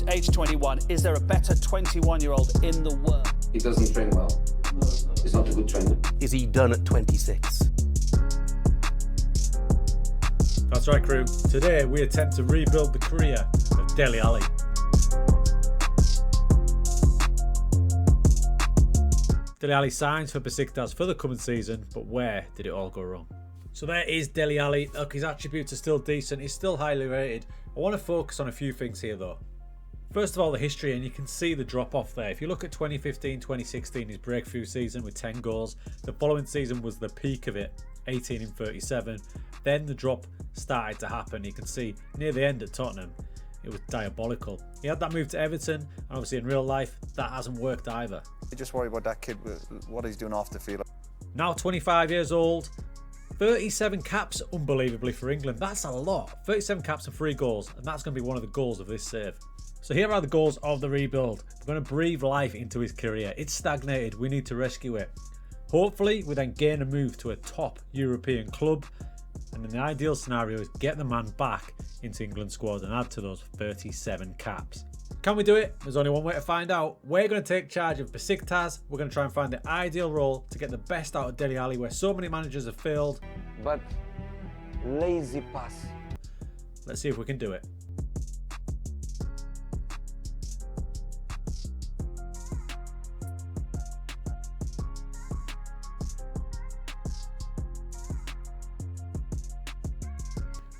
age 21. Is there a better 21-year-old in the world? He doesn't train well. He's not a good trainer. Is he done at 26? That's right, crew. Today we attempt to rebuild the career of Dele Alli. Dele Alli signs for Besiktas for the coming season, but where did it all go wrong? So there is Dele Alli. Look, his attributes are still decent. He's still highly rated. I want to focus on a few things here though. First of all, the history, and you can see the drop off there. If you look at 2015-2016, his breakthrough season with 10 goals. The following season was the peak of it, 18 in 37. Then the drop started to happen. You can see near the end at Tottenham, it was diabolical. He had that move to Everton, and obviously in real life, that hasn't worked either. You just worry about that kid, what he's doing off the field. Now 25 years old, 37 caps, unbelievably, for England. That's a lot. 37 caps and 3 goals, and that's going to be one of the goals of this save. So here are the goals of the rebuild. We're going to breathe life into his career. It's stagnated. We need to rescue it. Hopefully, we then gain a move to a top European club. And in the ideal scenario is get the man back into England's squad and add to those 37 caps. Can we do it? There's only one way to find out. We're going to take charge of Besiktas. We're going to try and find the ideal role to get the best out of Dele Alli, where so many managers have failed. But lazy pass. Let's see if we can do it.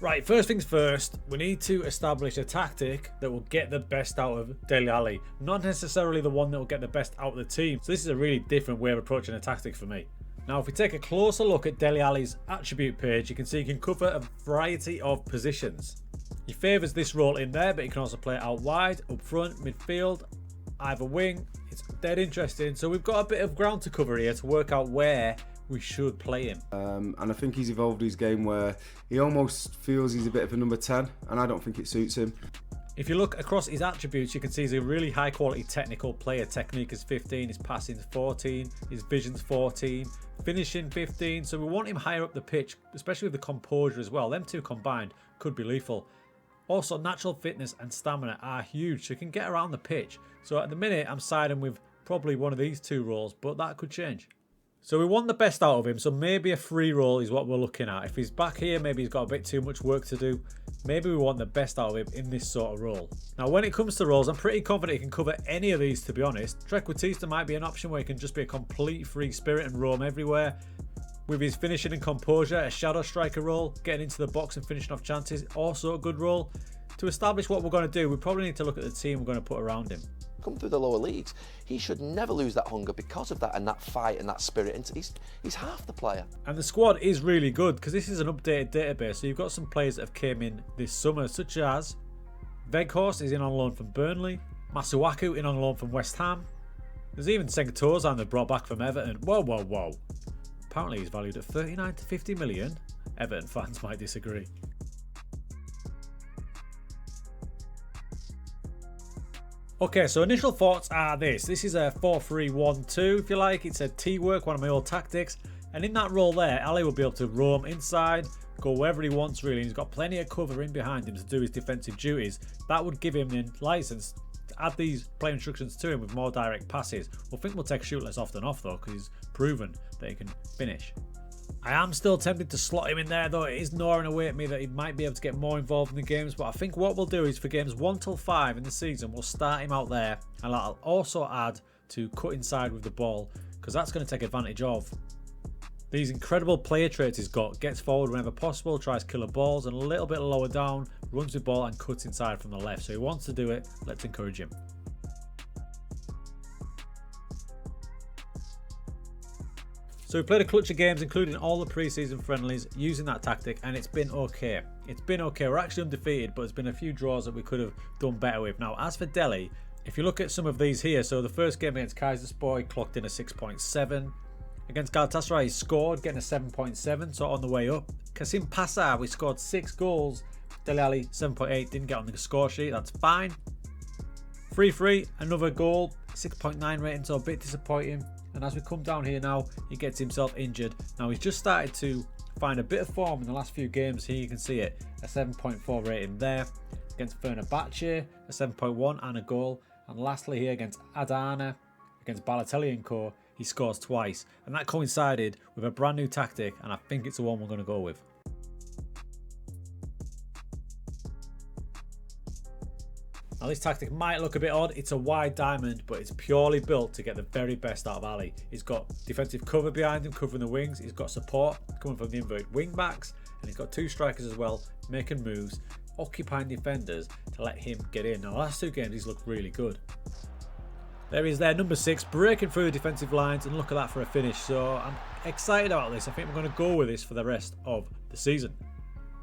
Right, first things first, we need to establish a tactic that will get the best out of Dele Alli, not necessarily the one that will get the best out of the team. So this is a really different way of approaching a tactic for me. Now, if we take a closer look at Dele Alli's attribute page, you can see he can cover a variety of positions. He favours this role in there, but he can also play it out wide, up front, midfield, either wing. It's dead interesting. So we've got a bit of ground to cover here to work out where we should play him. And I think he's evolved his game where he almost feels he's a bit of a number 10, and I don't think it suits him. If you look across his attributes, you can see he's a really high quality technical player. Technique is 15, his passing is 14, his vision's 14, finishing 15. So we want him higher up the pitch, especially with the composure as well. Them two combined could be lethal. Also, natural fitness and stamina are huge, so he can get around the pitch. So at the minute, I'm siding with probably one of these two roles, but that could change. So we want the best out of him, so maybe a free role is what we're looking at. If he's back here, maybe he's got a bit too much work to do. Maybe we want the best out of him in this sort of role. Now, when it comes to roles, I'm pretty confident he can cover any of these, to be honest. Trequartista might be an option where he can just be a complete free spirit and roam everywhere. With his finishing and composure, a shadow striker role, getting into the box and finishing off chances, also a good role. To establish what we're going to do, we probably need to look at the team we're going to put around him. Come through the lower leagues, he should never lose that hunger because of that and that fight and that spirit. And he's half the player. And the squad is really good because this is an updated database. So you've got some players that have came in this summer, such as Weghorst is in on loan from Burnley, Masuaku in on loan from West Ham. There's even Sengatozan they brought back from Everton. Whoa, whoa, whoa. Apparently he's valued at 39 to 50 million. Everton fans might disagree. Okay, so initial thoughts are this. This is a 4-3-1-2, if you like. It's a T-work, one of my old tactics. And in that role there, Ali will be able to roam inside, go wherever he wants, really. He's got plenty of cover in behind him to do his defensive duties. That would give him the license to add these play instructions to him with more direct passes. We'll think we'll take shoot less often off, though, because he's proven that he can finish. I am still tempted to slot him in there, though. It is gnawing away at me that he might be able to get more involved in the games. But I think what we'll do is for games 1 till 5 in the season, we'll start him out there. And I'll also add to cut inside with the ball, because that's going to take advantage of these incredible player traits he's got. Gets forward whenever possible, tries killer balls, and a little bit lower down, runs the ball and cuts inside from the left. So he wants to do it. Let's encourage him. So we played a clutch of games, including all the pre-season friendlies, using that tactic, and it's been okay. It's been okay. We're actually undefeated, but there's been a few draws that we could have done better with. Now, as for Dele, if you look at some of these here, so the first game against Kayserispor, he clocked in a 6.7. Against Galatasaray, he scored, getting a 7.7, so on the way up. Kasim Passar, we scored 6 goals. Dele Alli, 7.8, didn't get on the score sheet. That's fine. 3-3, another goal, 6.9 rating, so a bit disappointing. And as we come down here now, he gets himself injured. Now he's just started to find a bit of form in the last few games. Here you can see it, a 7.4 rating there. against Fenerbahce, a 7.1 and a goal. And lastly here against Adana, against Balotelli and co, he scores twice. And that coincided with a brand new tactic, and I think it's the one we're going to go with. Now this tactic might look a bit odd. It's a wide diamond, but it's purely built to get the very best out of Alli. He's got defensive cover behind him, covering the wings. He's got support coming from the inverted wing backs, and he's got two strikers as well, making moves, occupying defenders to let him get in. Now the last two games he's looked really good. There he is there, number 6, breaking through the defensive lines, and look at that for a finish. So I'm excited about this. I think we're going to go with this for the rest of the season.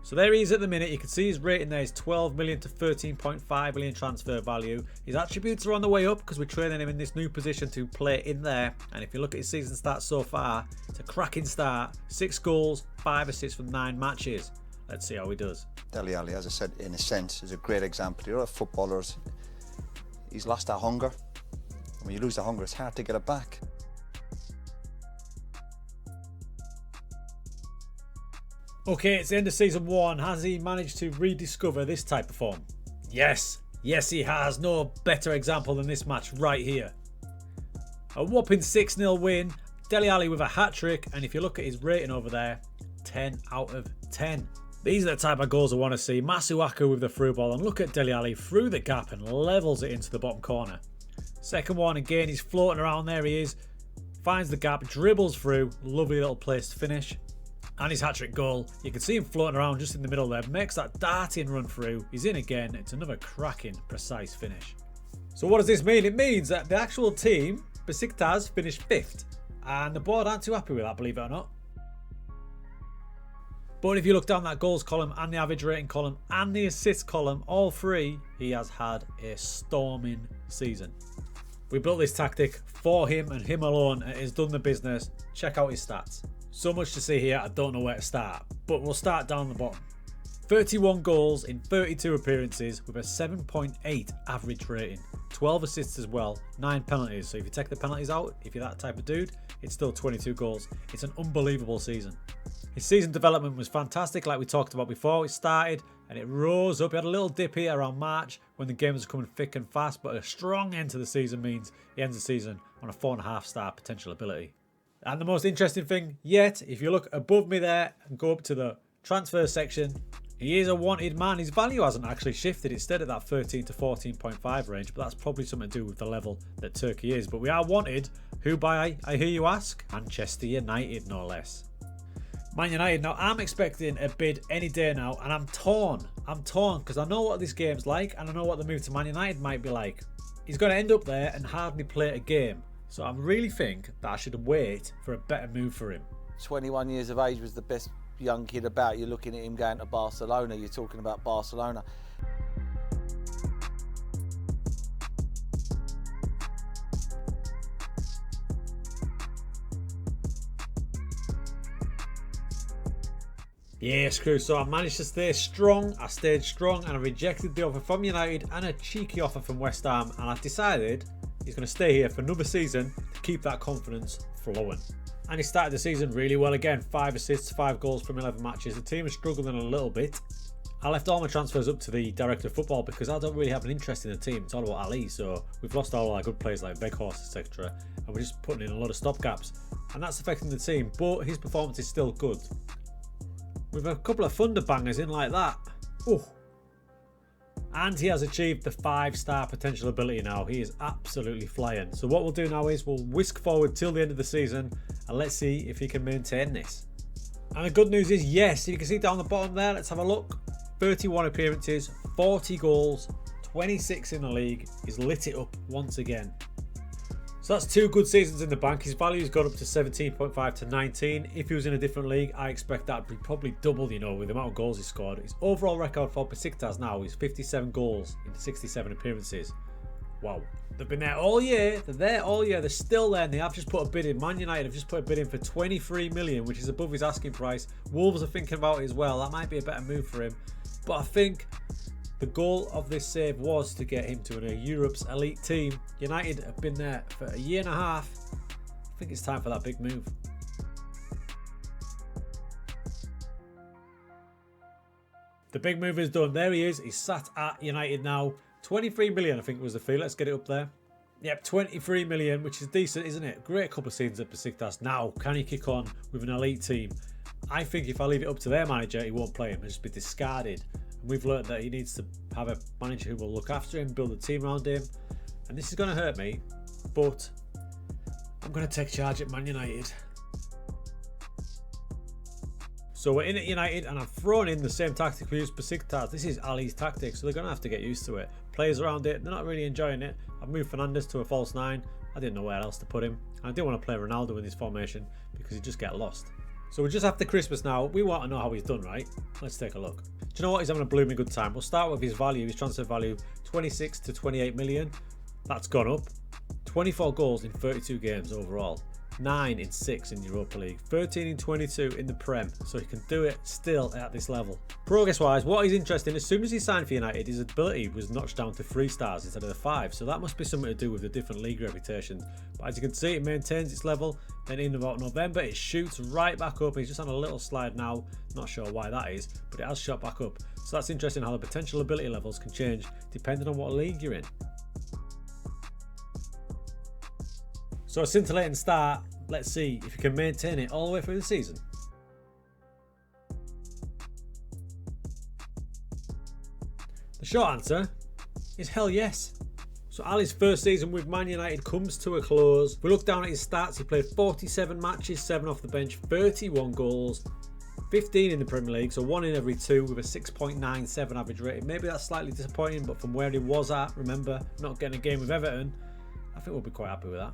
So there he is at the minute. You can see his rating there is 12 million to 13.5 million transfer value. His attributes are on the way up because we're training him in this new position to play in there. And if you look at his season stats so far, it's a cracking start. 6 goals, 5 assists from 9 matches. Let's see how he does. Dele Alli, as I said, in a sense, is a great example. You're a footballers. He's lost that hunger. When you lose that hunger, it's hard to get it back. Okay, it's the end of season 1. Has he managed to rediscover this type of form? Yes. Yes, he has. No better example than this match right here. A whopping 6-0 win. Dele Alli with a hat-trick. And if you look at his rating over there, 10 out of 10. These are the type of goals I want to see. Masuaku with the through ball. And look at Dele Alli through the gap and levels it into the bottom corner. Second one again. He's floating around. There he is. Finds the gap. Dribbles through. Lovely little place to finish. And his hat-trick goal, you can see him floating around just in the middle there, makes that darting run through, he's in again, it's another cracking, precise finish. So what does this mean? It means that the actual team, Besiktas, finished 5th, and the board aren't too happy with that, believe it or not. But if you look down that goals column and the average rating column and the assist column, all 3, he has had a storming season. We built this tactic for him and him alone, and it has done the business. Check out his stats. So much to see here, I don't know where to start, but we'll start down the bottom. 31 goals in 32 appearances with a 7.8 average rating. 12 assists as well, 9 penalties. So if you take the penalties out, if you're that type of dude, it's still 22 goals. It's an unbelievable season. His season development was fantastic, like we talked about before. It started and it rose up. He had a little dip here around March when the games were coming thick and fast, but a strong end to the season means he ends the season on a 4.5 star potential ability. And the most interesting thing yet, if you look above me there and go up to the transfer section, he is a wanted man. His value hasn't actually shifted. It's stayed at that 13 to 14.5 range, but that's probably something to do with the level that Turkey is. But we are wanted. Who by, I hear you ask? Manchester United, no less. Man United. Now, I'm expecting a bid any day now, and I'm torn. I'm torn because I know what this game's like, and I know what the move to Man United might be like. He's going to end up there and hardly play a game. So I really think that I should wait for a better move for him. 21 years of age was the best young kid about. You're looking at him going to Barcelona. You're talking about Barcelona. Yeah, screw. So I managed to stay strong. I stayed strong and I rejected the offer from United and a cheeky offer from West Ham. And I've decided he's going to stay here for another season to keep that confidence flowing. And he started the season really well again. 5 assists, 5 goals from 11 matches. The team is struggling a little bit. I left all my transfers up to the director of football because I don't really have an interest in the team. It's all about Ali. So we've lost all our good players like Weghorst, etc. And we're just putting in a lot of stopgaps. And that's affecting the team. But his performance is still good. With a couple of thunder bangers in like that. Ooh. And he has achieved the 5-star potential ability now. He is absolutely flying. So what we'll do now is we'll whisk forward till the end of the season and let's see if he can maintain this. And the good news is yes, you can see down the bottom there, let's have a look. 31 appearances, 40 goals, 26 in the league. He's lit it up once again. So that's 2 good seasons in the bank. His value's got up to 17.5 to 19. If he was in a different league, I expect that would be probably double, you know, with the amount of goals he scored. His overall record for Besiktas now is 57 goals in 67 appearances. Wow. They've been there all year. They're there all year. They're still there, and they have just put a bid in. Man United have just put a bid in for 23 million, which is above his asking price. Wolves are thinking about it as well. That might be a better move for him. But I think the goal of this save was to get him to Europe's elite team. United have been there for a year and a half. I think it's time for that big move. The big move is done. There he is. He's sat at United now. 23 million, I think was the fee. Let's get it up there. Yep, 23 million, which is decent, isn't it? Great couple of seasons at Besiktas. Now, can he kick on with an elite team? I think if I leave it up to their manager, he won't play him. He'll just be discarded. And we've learned that he needs to have a manager who will look after him, build a team around him. And this is going to hurt me, but I'm going to take charge at Man United. So we're in at United, and I've thrown in the same tactic we used Besiktas. This is Ali's tactic, so they're going to have to get used to it. Players around it, they're not really enjoying it. I've moved Fernandes to a false 9. I didn't know where else to put him. And I didn't want to play Ronaldo in this formation because he'd just get lost. So we're just after Christmas now. We want to know how he's done, right? Let's take a look. Do you know what? He's having a blooming good time. We'll start with his value, his transfer value, 26 to 28 million. That's gone up. 24 goals in 32 games overall. 9 in 6 in Europa League, 13 in 22 in the Prem, so he can do it still at this level. Progress wise, what is interesting, as soon as he signed for United, his ability was notched down to 3 stars instead of the 5, so that must be something to do with the different league reputations. But as you can see, it maintains its level, then in about November it shoots right back up. He's just on a little slide now, not sure why that is, but it has shot back up. So that's interesting how the potential ability levels can change depending on what league you're in. So a scintillating start. Let's see if you can maintain it all the way through the season. The short answer is hell yes. So Ali's first season with Man United comes to a close. If we look down at his stats, he played 47 matches, 7 off the bench, 31 goals, 15 in the Premier League, so 1 in every 2 with a 6.97 average rating. Maybe that's slightly disappointing, but from where he was at, remember, not getting a game with Everton, I think we'll be quite happy with that.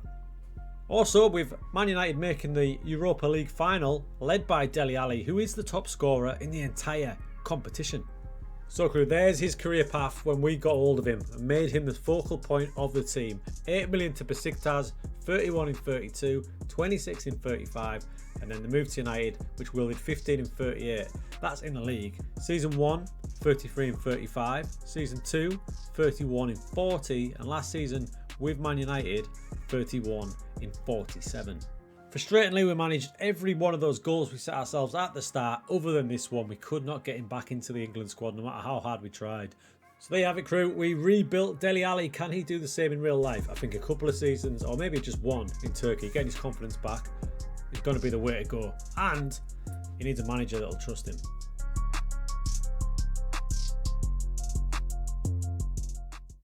Also, with Man United making the Europa League final, led by Dele Alli, who is the top scorer in the entire competition. So crew, there's his career path when we got hold of him and made him the focal point of the team. 8 million to Besiktas, 31 in 32, 26 in 35, and then the move to United, which wielded 15 in 38. That's in the league. Season 1, 33 in 35. Season 2, 31 in 40. And last season with Man United, 31 in 47. Frustratingly, we managed every one of those goals we set ourselves at the start. Other than this one, we could not get him back into the England squad no matter how hard we tried. So there you have it, crew. We rebuilt Dele Alli. Can he do the same in real life? I think a couple of seasons, or maybe just one in Turkey, getting his confidence back is going to be the way to go. And he needs a manager that'll trust him.